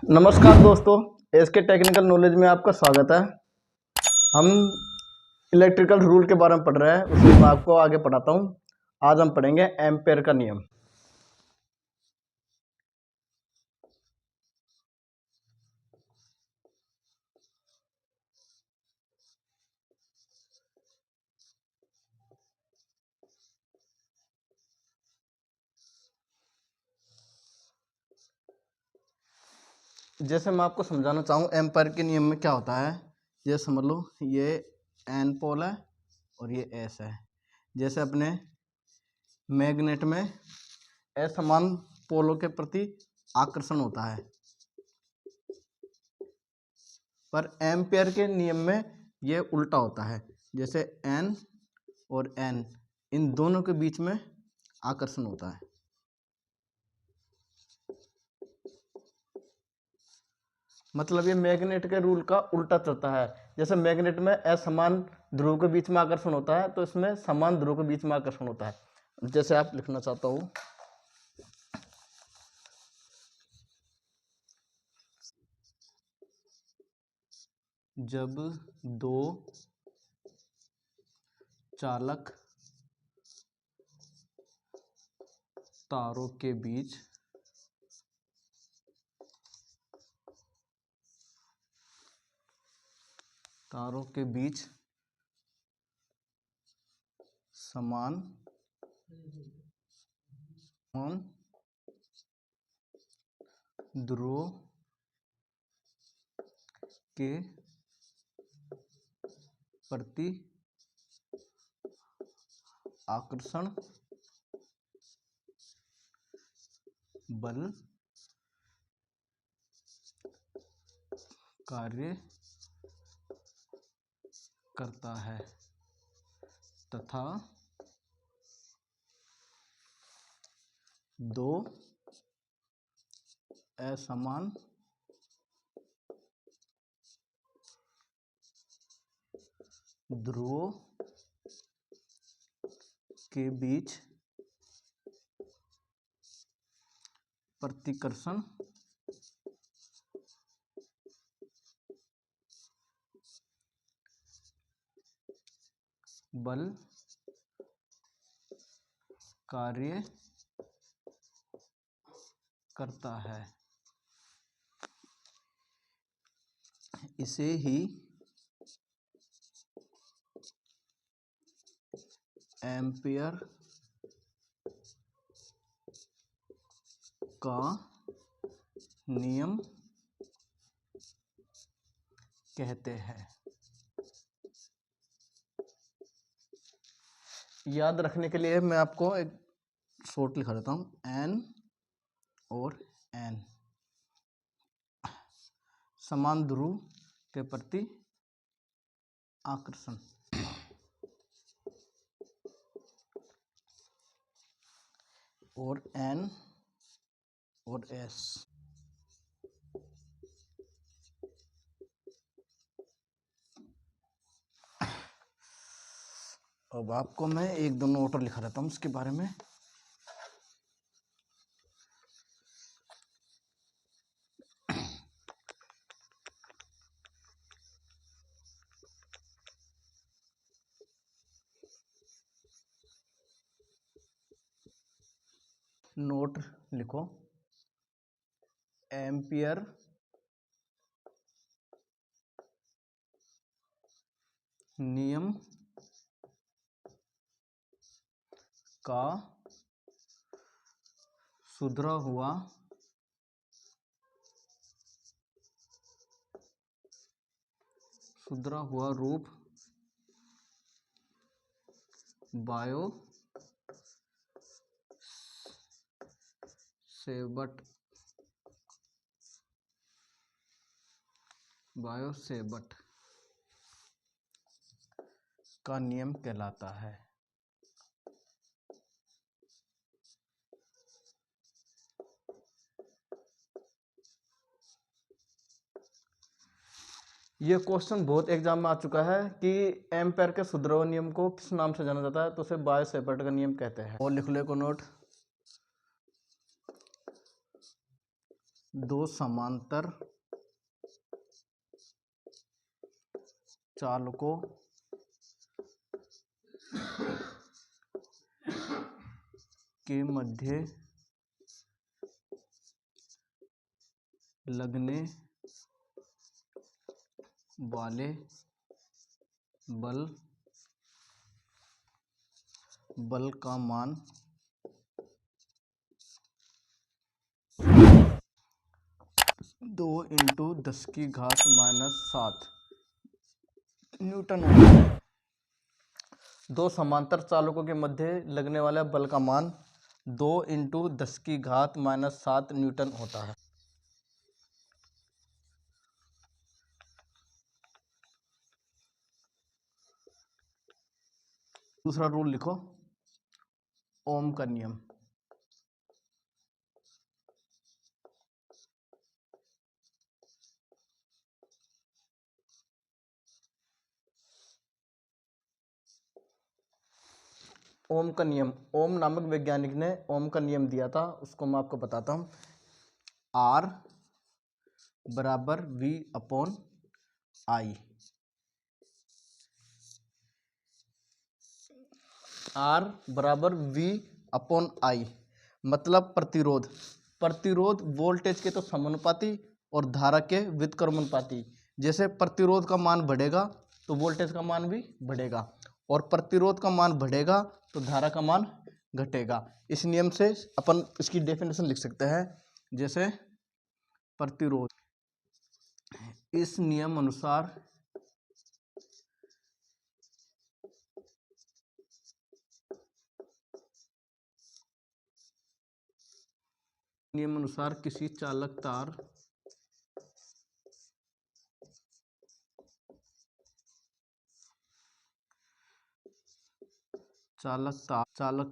नमस्कार दोस्तों, SK technical knowledge में आपका स्वागत है। हम इलेक्ट्रिकल रूल के बारे में पढ़ रहे हैं, उसे मैं आपको आगे पढ़ाता हूँ। आज हम पढ़ेंगे एम्पेयर का नियम। जैसे मैं आपको समझाना चाहूँ एम्पेयर के नियम में क्या होता है। ये समझ लो, ये एन पोल है और ये एस है। जैसे अपने मैग्नेट में असमान पोलों के प्रति आकर्षण होता है, पर एम्पेयर के नियम में ये उल्टा होता है। जैसे एन और एन, इन दोनों के बीच में आकर्षण होता है। मतलब ये मैग्नेट के रूल का उल्टा चलता है। जैसे मैग्नेट में असमान ध्रुव के बीच में आकर्षण होता है, तो इसमें समान ध्रुव के बीच में आकर्षण होता है। जैसे आप लिखना चाहता हूँ, जब दो चालक तारों के बीच समान ध्रुव के प्रति आकर्षण बल कार्य करता है तथा दो असमान ध्रुवों के बीच प्रतिकर्षण बल कार्य करता है। इसे ही एम्पेयर का नियम कहते हैं। याद रखने के लिए मैं आपको एक शॉर्ट लिखा देता हूँ, एन और एन समान ध्रुव के प्रति आकर्षण, और एन और एस। अब आपको मैं एक दो नोट लिखा रहता हूँ उसके बारे में। नोट लिखो, एम्पियर नियम का सुधरा हुआ रूप बायो सेबट का नियम कहलाता है। ये क्वेश्चन बहुत एग्जाम में आ चुका है कि एम्पेयर के सुधरा नियम को किस नाम से जाना जाता है, तो उसे बायो सेबट का नियम कहते हैं। और लिख लो को नोट, दो समांतर चालकों के मध्य लगने वाले बल का मान 2 × 10⁻⁷ न्यूटन होता है। दो समांतर चालकों के मध्य लगने वाले बल का मान 2 × 10⁻⁷ न्यूटन होता है। दूसरा रूल लिखो, ओम का नियम। ओम का नियम, ओम नामक वैज्ञानिक ने ओम का नियम दिया था, उसको मैं आपको बताता हूँ। R बराबर V/I। R बराबर V/I मतलब प्रतिरोध। प्रतिरोध वोल्टेज के तो समानुपाती और धारा के व्युत्क्रमानुपाती। जैसे प्रतिरोध का मान बढ़ेगा तो वोल्टेज का मान भी बढ़ेगा, और प्रतिरोध का मान बढ़ेगा तो धारा का मान घटेगा। इस नियम से अपन इसकी डेफिनेशन लिख सकते हैं। जैसे प्रतिरोध, इस नियम अनुसार किसी चालक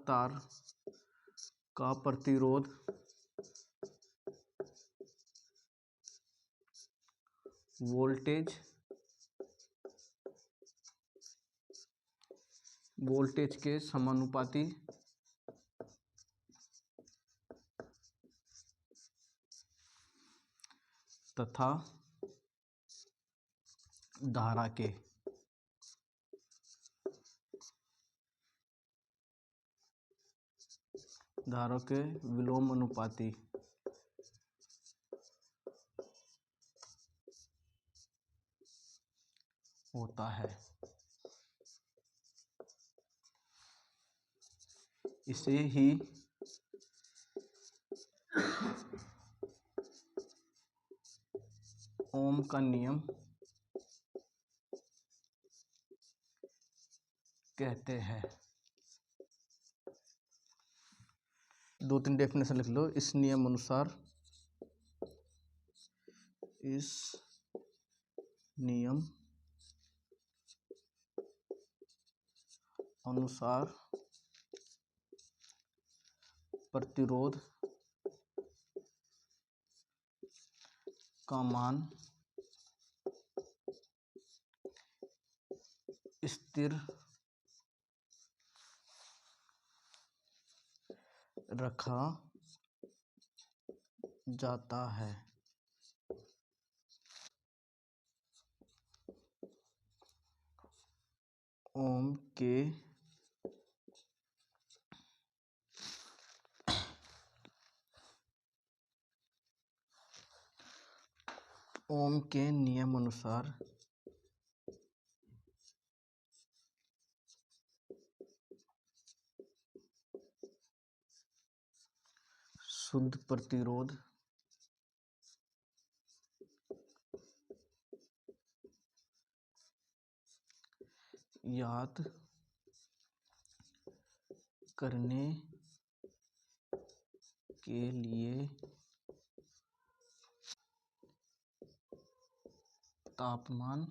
तार का प्रतिरोध वोल्टेज के समानुपाती तथा धारा के विलोमानुपाती होता है। इसे ही ओम का नियम कहते हैं। 2-3 डेफिनेशन लिख लो। इस नियम अनुसार प्रतिरोध का मान स्थिर रखा जाता है। ओम के नियम अनुसार शुद्ध प्रतिरोध याद करने के लिए तापमान,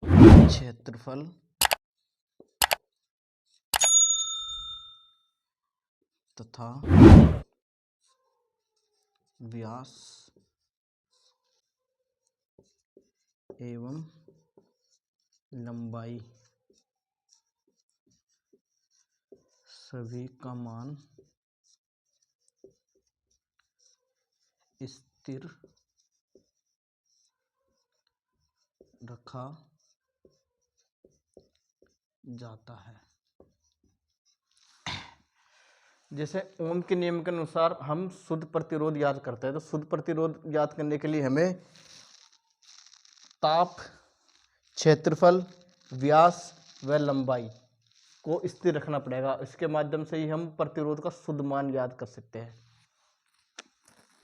क्षेत्रफल तथा व्यास एवं लंबाई सभी का मान स्थिर रखा जाता है। जैसे ओम के नियम के अनुसार हम शुद्ध प्रतिरोध याद करते हैं, तो शुद्ध प्रतिरोध याद करने के लिए हमें ताप, क्षेत्रफल, व्यास व लंबाई को स्थिर रखना पड़ेगा। इसके माध्यम से ही हम प्रतिरोध का शुद्ध मान याद कर सकते हैं।